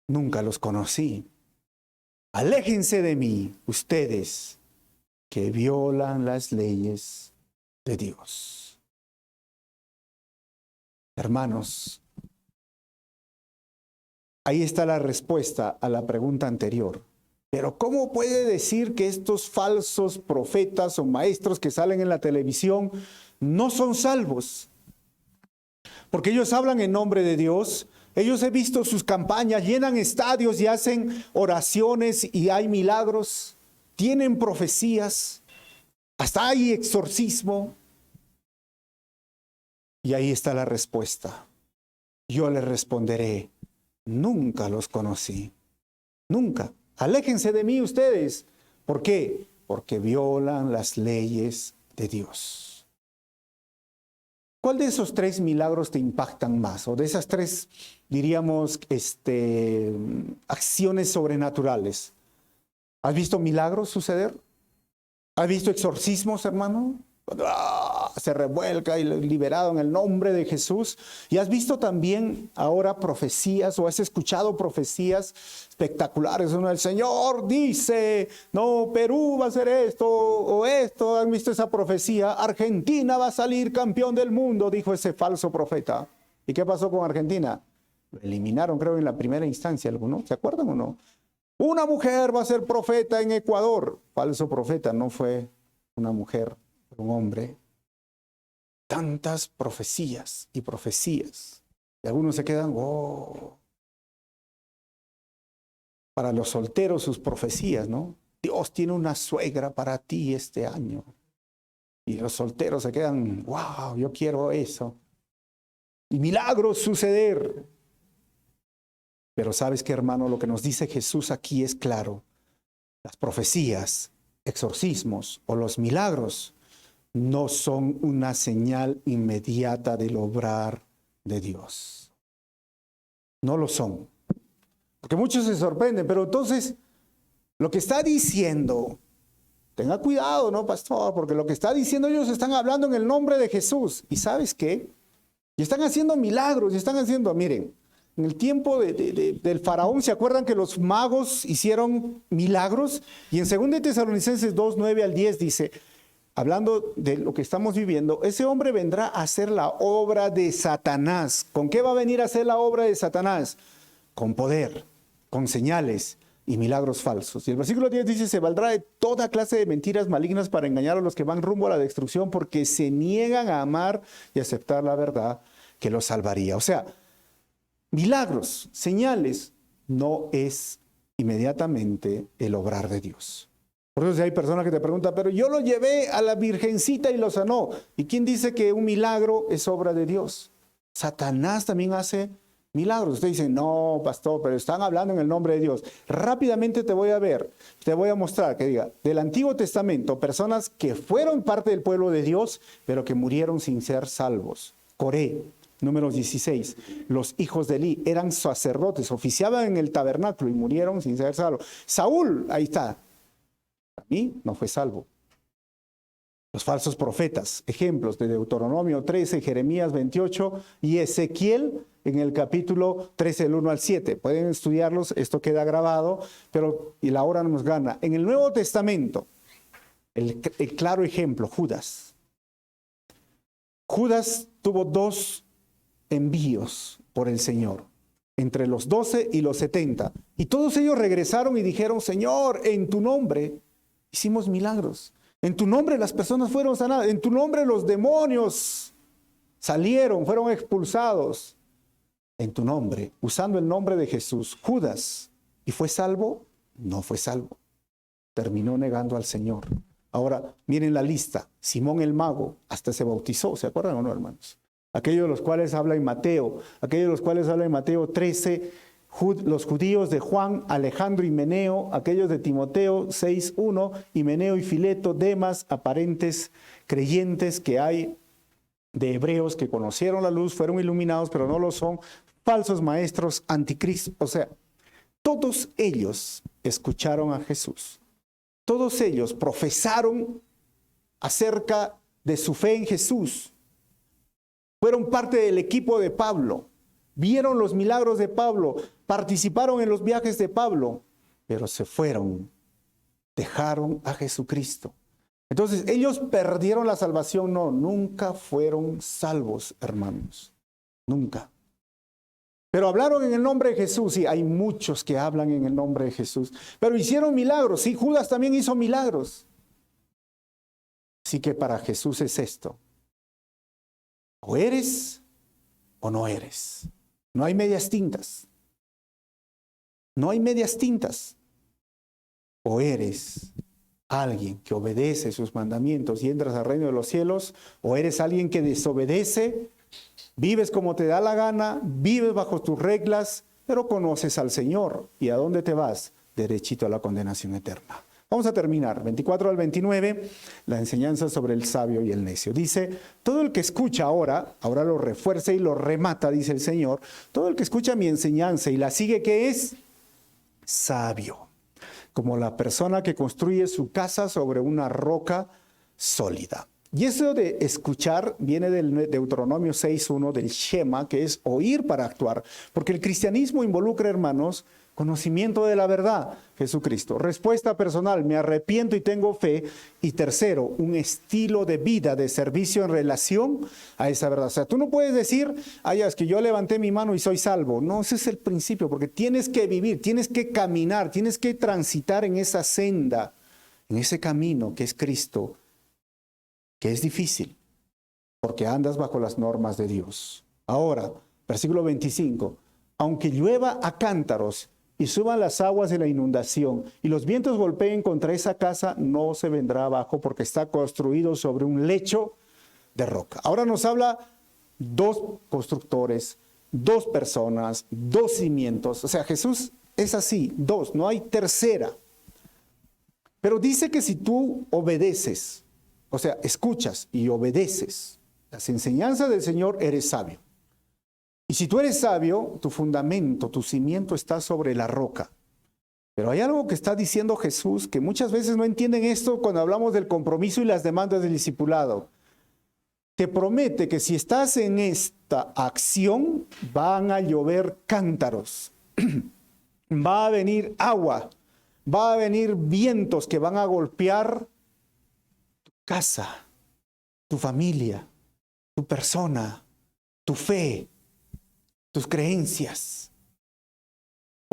los conocí. Aléjense de mí, ustedes que violan las leyes de Dios. Hermanos, ahí está la respuesta a la pregunta anterior. Pero ¿cómo puede decir que estos falsos profetas o maestros que salen en la televisión no son salvos? Porque ellos hablan en nombre de Dios. Ellos he visto sus campañas, llenan estadios y hacen oraciones y hay milagros. Tienen profecías, hasta hay exorcismo. Y ahí está la respuesta. Yo les responderé, nunca los conocí. Nunca. Aléjense de mí ustedes. ¿Por qué? Porque violan las leyes de Dios. ¿Cuál de esos 3 milagros te impactan más? O de esas 3, diríamos, acciones sobrenaturales. ¿Has visto milagros suceder? ¿Has visto exorcismos, hermano? Se revuelca y liberado en el nombre de Jesús. ¿Y has visto también ahora profecías o has escuchado profecías espectaculares? El Señor dice, no, Perú va a hacer esto o esto. ¿Han visto esa profecía? Argentina va a salir campeón del mundo, dijo ese falso profeta. ¿Y qué pasó con Argentina? Lo eliminaron, creo, en la primera instancia, ¿alguno? ¿Se acuerdan o no? Una mujer va a ser profeta en Ecuador. Falso profeta, no fue una mujer, fue un hombre. Tantas profecías y profecías. Y algunos se quedan, Para los solteros sus profecías, ¿no? Dios tiene una suegra para ti este año. Y los solteros se quedan, wow, yo quiero eso. Y milagros suceder. Pero ¿sabes qué, hermano? Lo que nos dice Jesús aquí es claro. Las profecías, exorcismos o los milagros no son una señal inmediata del obrar de Dios. No lo son. Porque muchos se sorprenden, pero entonces lo que está diciendo, tenga cuidado, ¿no, pastor? Porque lo que está diciendo ellos están hablando en el nombre de Jesús. ¿Y sabes qué? Y están haciendo milagros, y están haciendo, miren, en el tiempo del faraón, ¿se acuerdan que los magos hicieron milagros? Y en 2 Tesalonicenses 2, 9 al 10 dice, hablando de lo que estamos viviendo, ese hombre vendrá a hacer la obra de Satanás. ¿Con qué va a venir a hacer la obra de Satanás? Con poder, con señales y milagros falsos. Y el versículo 10 dice, se valdrá de toda clase de mentiras malignas para engañar a los que van rumbo a la destrucción, porque se niegan a amar y aceptar la verdad que los salvaría. O sea, milagros, señales, no es inmediatamente el obrar de Dios. Por eso si hay personas que te preguntan, pero yo lo llevé a la virgencita y lo sanó. ¿Y quién dice que un milagro es obra de Dios? Satanás también hace milagros. Usted dice, no, pastor, pero están hablando en el nombre de Dios. Rápidamente te voy a mostrar que diga, del Antiguo Testamento, personas que fueron parte del pueblo de Dios, pero que murieron sin ser salvos. Coré, Números 16, los hijos de Elí eran sacerdotes, oficiaban en el tabernáculo y murieron sin ser salvos. Saúl, ahí está, a mí no fue salvo. Los falsos profetas, ejemplos de Deuteronomio 13, Jeremías 28 y Ezequiel en el capítulo 13, del 1 al 7. Pueden estudiarlos, esto queda grabado, y la hora nos gana. En el Nuevo Testamento, el claro ejemplo, Judas. Judas tuvo 2 envíos por el Señor, entre los 12 y los 70. Y todos ellos regresaron y dijeron, Señor, en tu nombre hicimos milagros. En tu nombre las personas fueron sanadas. En tu nombre los demonios salieron, fueron expulsados. En tu nombre, usando el nombre de Jesús. Judas, ¿y fue salvo? No fue salvo. Terminó negando al Señor. Ahora, miren la lista. Simón el mago, hasta se bautizó. ¿Se acuerdan o no, hermanos? Aquellos de los cuales habla en Mateo. Aquellos de los cuales habla en Mateo 13. Los judíos de Juan, Alejandro y Meneo, aquellos de Timoteo 6:1, Himeneo y Fileto, Demas, aparentes creyentes que hay de hebreos que conocieron la luz, fueron iluminados, pero no lo son, falsos maestros, anticristo. O sea, todos ellos escucharon a Jesús. Todos ellos profesaron acerca de su fe en Jesús. Fueron parte del equipo de Pablo. Vieron los milagros de Pablo, participaron en los viajes de Pablo, pero se fueron, dejaron a Jesucristo. Entonces, ¿ellos perdieron la salvación? No, nunca fueron salvos, hermanos, nunca. Pero hablaron en el nombre de Jesús, sí, hay muchos que hablan en el nombre de Jesús, pero hicieron milagros, sí, Judas también hizo milagros. Así que para Jesús es esto, o eres o no eres. No hay medias tintas. No hay medias tintas. O eres alguien que obedece sus mandamientos y entras al reino de los cielos, o eres alguien que desobedece, vives como te da la gana, vives bajo tus reglas, pero conoces al Señor. ¿Y a dónde te vas? Derechito a la condenación eterna. Vamos a terminar, 24 al 29, la enseñanza sobre el sabio y el necio. Dice, todo el que escucha ahora lo refuerza y lo remata, dice el Señor, todo el que escucha mi enseñanza y la sigue, ¿qué es? Sabio, como la persona que construye su casa sobre una roca sólida. Y eso de escuchar viene del Deuteronomio 6:1, del Shema, que es oír para actuar, porque el cristianismo involucra, hermanos, conocimiento de la verdad, Jesucristo. Respuesta personal, me arrepiento y tengo fe. Y tercero, un estilo de vida, de servicio en relación a esa verdad. O sea, tú no puedes decir, es que yo levanté mi mano y soy salvo. No, ese es el principio, porque tienes que vivir, tienes que caminar, tienes que transitar en esa senda, en ese camino que es Cristo, que es difícil, porque andas bajo las normas de Dios. Ahora, versículo 25, aunque llueva a cántaros y suban las aguas de la inundación y los vientos golpeen contra esa casa, no se vendrá abajo porque está construido sobre un lecho de roca. Ahora nos habla 2 constructores, 2 personas, 2 cimientos. O sea, Jesús es así, 2, no hay tercera. Pero dice que si tú obedeces, o sea, escuchas y obedeces las enseñanzas del Señor, eres sabio. Y si tú eres sabio, tu fundamento, tu cimiento está sobre la roca. Pero hay algo que está diciendo Jesús, que muchas veces no entienden esto cuando hablamos del compromiso y las demandas del discipulado. Te promete que si estás en esta acción, van a llover cántaros, va a venir agua, va a venir vientos que van a golpear tu casa, tu familia, tu persona, tu fe, tus creencias.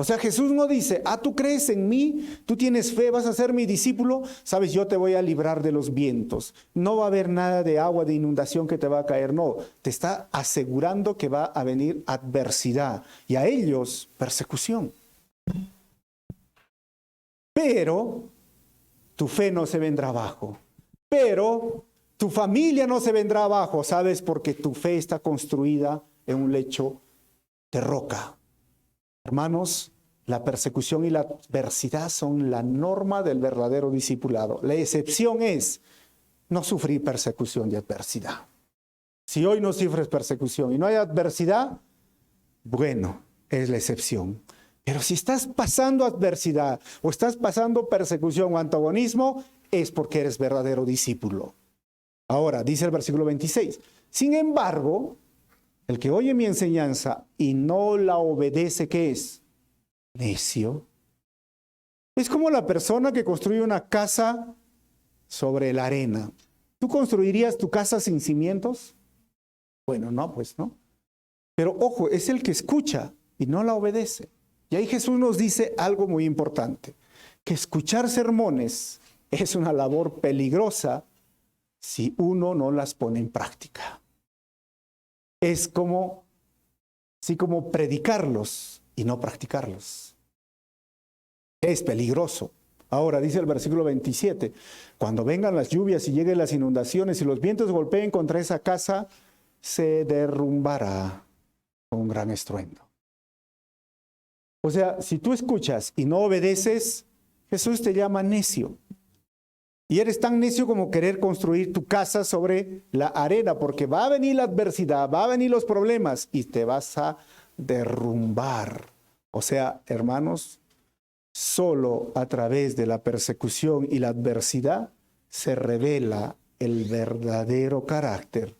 O sea, Jesús no dice, tú crees en mí, tú tienes fe, vas a ser mi discípulo, sabes, yo te voy a librar de los vientos. No va a haber nada de agua, de inundación que te va a caer. No, te está asegurando que va a venir adversidad y a ellos persecución. Pero tu fe no se vendrá abajo. Pero tu familia no se vendrá abajo, ¿sabes? Porque tu fe está construida en un lecho de roca. Hermanos, la persecución y la adversidad son la norma del verdadero discipulado. La excepción es no sufrir persecución y adversidad. Si hoy no sufres persecución y no hay adversidad, bueno, es la excepción. Pero si estás pasando adversidad o estás pasando persecución o antagonismo, es porque eres verdadero discípulo. Ahora, dice el versículo 26, sin embargo, el que oye mi enseñanza y no la obedece, ¿qué es? Necio. Es como la persona que construye una casa sobre la arena. ¿Tú construirías tu casa sin cimientos? Bueno, no, pues no. Pero ojo, es el que escucha y no la obedece. Y ahí Jesús nos dice algo muy importante, que escuchar sermones es una labor peligrosa si uno no las pone en práctica. Es como predicarlos y no practicarlos. Es peligroso. Ahora dice el versículo 27, cuando vengan las lluvias y lleguen las inundaciones y los vientos golpeen contra esa casa, se derrumbará con un gran estruendo. O sea, si tú escuchas y no obedeces, Jesús te llama necio. Y eres tan necio como querer construir tu casa sobre la arena, porque va a venir la adversidad, va a venir los problemas y te vas a derrumbar. O sea, hermanos, solo a través de la persecución y la adversidad se revela el verdadero carácter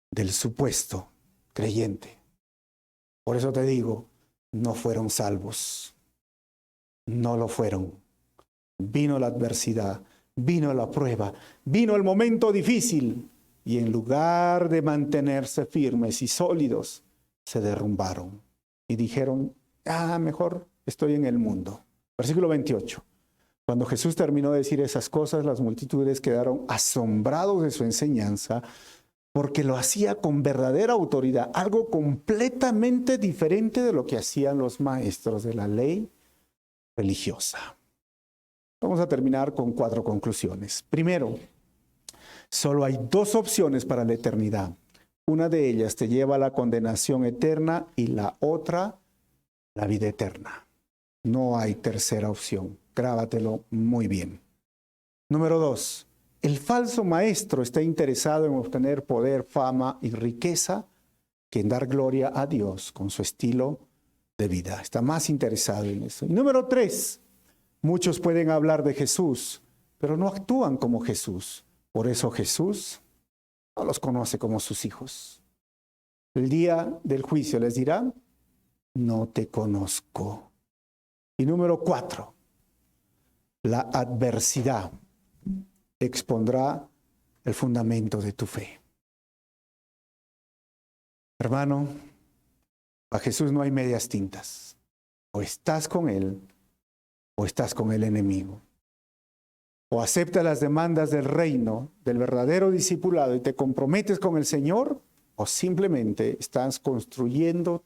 del supuesto creyente. Por eso te digo, no fueron salvos. No lo fueron. Vino la adversidad. Vino la prueba, vino el momento difícil y en lugar de mantenerse firmes y sólidos, se derrumbaron y dijeron, mejor estoy en el mundo. Versículo 28. Cuando Jesús terminó de decir esas cosas, las multitudes quedaron asombrados de su enseñanza porque lo hacía con verdadera autoridad, algo completamente diferente de lo que hacían los maestros de la ley religiosa. Vamos a terminar con 4 conclusiones. Primero, solo hay 2 opciones para la eternidad. Una de ellas te lleva a la condenación eterna y la otra, la vida eterna. No hay tercera opción. Grábatelo muy bien. Número 2, el falso maestro está interesado en obtener poder, fama y riqueza que en dar gloria a Dios con su estilo de vida. Está más interesado en eso. Y número 3, muchos pueden hablar de Jesús, pero no actúan como Jesús. Por eso Jesús no los conoce como sus hijos. El día del juicio les dirá, no te conozco. Y número 4, la adversidad expondrá el fundamento de tu fe. Hermano, a Jesús no hay medias tintas. O estás con Él, o estás con el enemigo. O aceptas las demandas del reino, del verdadero discipulado y te comprometes con el Señor, o simplemente estás construyendo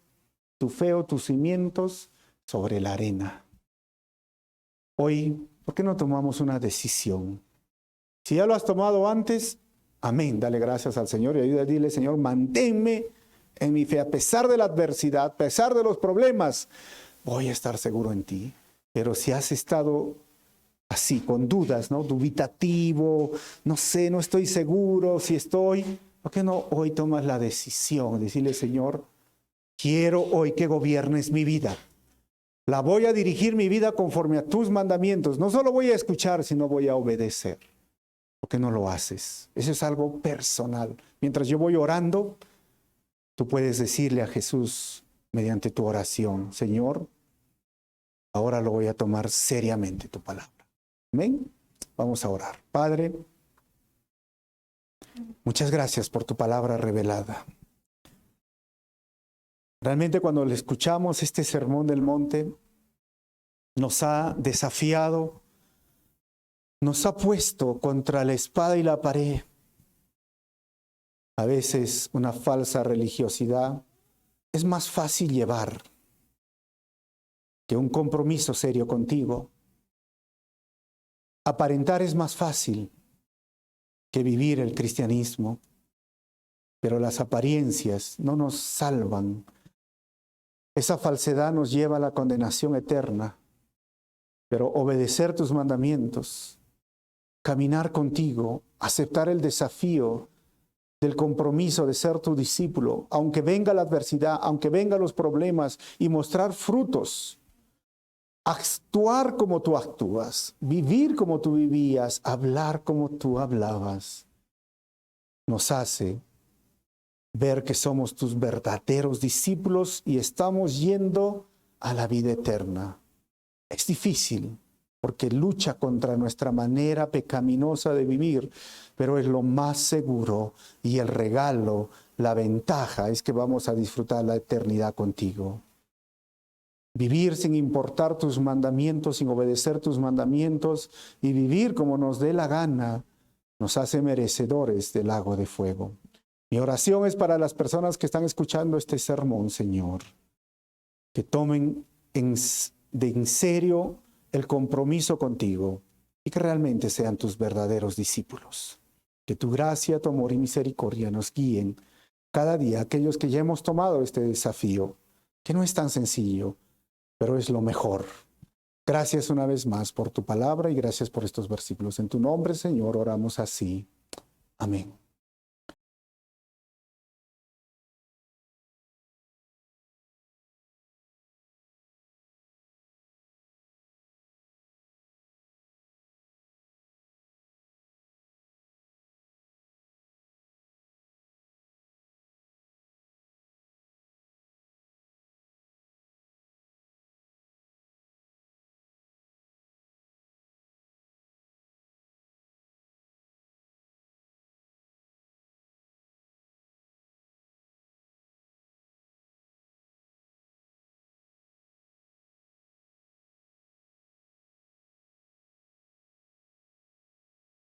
tu fe o tus cimientos sobre la arena. Hoy, ¿por qué no tomamos una decisión? Si ya lo has tomado antes, amén, dale gracias al Señor y ayuda a dile, Señor, manténme en mi fe a pesar de la adversidad, a pesar de los problemas, voy a estar seguro en ti. Pero si has estado así, con dudas, ¿no? Dubitativo, no sé, no estoy seguro si estoy, ¿por qué no hoy tomas la decisión de decirle, Señor, quiero hoy que gobiernes mi vida? La voy a dirigir mi vida conforme a tus mandamientos. No solo voy a escuchar, sino voy a obedecer. ¿Por qué no lo haces? Eso es algo personal. Mientras yo voy orando, tú puedes decirle a Jesús mediante tu oración, Señor, ahora lo voy a tomar seriamente tu palabra. Amén. Vamos a orar. Padre, muchas gracias por tu palabra revelada. Realmente cuando le escuchamos este sermón del monte, nos ha desafiado, nos ha puesto contra la espada y la pared. A veces una falsa religiosidad es más fácil llevar que un compromiso serio contigo. Aparentar es más fácil que vivir el cristianismo, pero las apariencias no nos salvan. Esa falsedad nos lleva a la condenación eterna, pero obedecer tus mandamientos, caminar contigo, aceptar el desafío del compromiso de ser tu discípulo, aunque venga la adversidad, aunque vengan los problemas, y mostrar frutos, actuar como tú actúas, vivir como tú vivías, hablar como tú hablabas, nos hace ver que somos tus verdaderos discípulos y estamos yendo a la vida eterna. Es difícil porque lucha contra nuestra manera pecaminosa de vivir, pero es lo más seguro, y el regalo, la ventaja es que vamos a disfrutar la eternidad contigo. Vivir sin importar tus mandamientos, sin obedecer tus mandamientos, y vivir como nos dé la gana, nos hace merecedores del lago de fuego. Mi oración es para las personas que están escuchando este sermón, Señor, que tomen en serio el compromiso contigo y que realmente sean tus verdaderos discípulos. Que tu gracia, tu amor y misericordia nos guíen cada día, aquellos que ya hemos tomado este desafío, que no es tan sencillo, pero es lo mejor. Gracias una vez más por tu palabra y gracias por estos versículos. En tu nombre, Señor, oramos así. Amén.